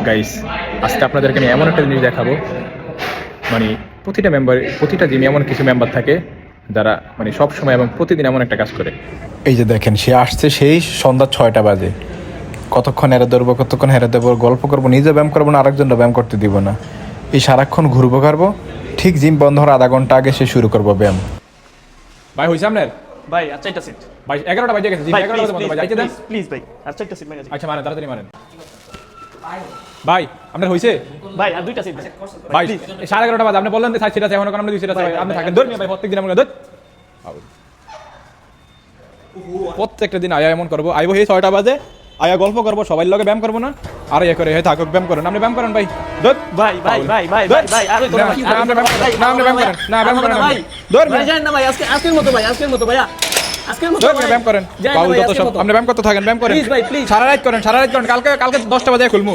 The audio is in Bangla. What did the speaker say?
গাইস আজকে আপনাদেরকে আমি এমন একটা জিনিস দেখাবো, মানে প্রতিটা জিমে এমন কিছু মেম্বার থাকে যারা মানে সব সময় এবং প্রতিদিন এমন একটা কাজ করে। এই যে দেখেন, সে আসছে সেই সন্ধ্যা 6টা বাজে। কতক্ষণ হেরে ধরবো, কতক্ষণ হেরে দেবো, গল্প করবো, নিজে ব্যায়াম করবো না, আরেকজনটা ব্যায়াম করতে দিব না। এই সারাক্ষণ ঘুরবো ঘাড়বো, ঠিক জিম বন্ধ হওয়ার আধা ঘন্টা আগে সে শুরু করবো ব্যায়াম। ভাই হয়েছে আপনার? ভাই আচ্ছা একটা সিট ভাই 11টা বাজে গেছে, জিম 11টা বাজে বন্ধ, ভাই যাইতে দেন। প্লিজ ভাই আচ্ছা একটা সিট ভাই আচ্ছা মারেন, তাড়াতাড়ি মারেন। ভাই আপনার হয়েছে? ভাই আর দুইটা সিট ভাই 11:30 বাজে, আপনি বললেন যে 60 সিট আছে, এখন আমরা 2 সিট আছে। ভাই আপনি থাকেন, ধর্মীয় ভাই প্রত্যেকদিন আমরা ধর প্রত্যেকটা দিন আয়া এমন করবো, আইবো এই 6টা বাজে, আয়া গল্প করবো, সবাই লগে ব্যায়াম করবো না, আর ইয়ে করে হয়ে থাকুক ব্যায়াম করেন। আপনি ব্যায়াম করেন ভাই, ধর ভাই ভাই ভাই ভাই ভাই ভাই আর না, আপনি ব্যায়াম করেন, না আপনি ব্যায়াম করেন, না ব্যায়াম করেন ভাই ধর ভাই জানেন না ভাই আজকের মতো ভাই ভাইয়া আজকের মতো ধর ব্যায়াম করেন। জানেন না বাবু ভাই, যত সব আজকের মতো। আপনি ব্যায়াম করতে থাকেন, ব্যায়াম করেন। Please ভাই, please। সারা রাত করেন, কালকে 10টা বাজে খুলমু।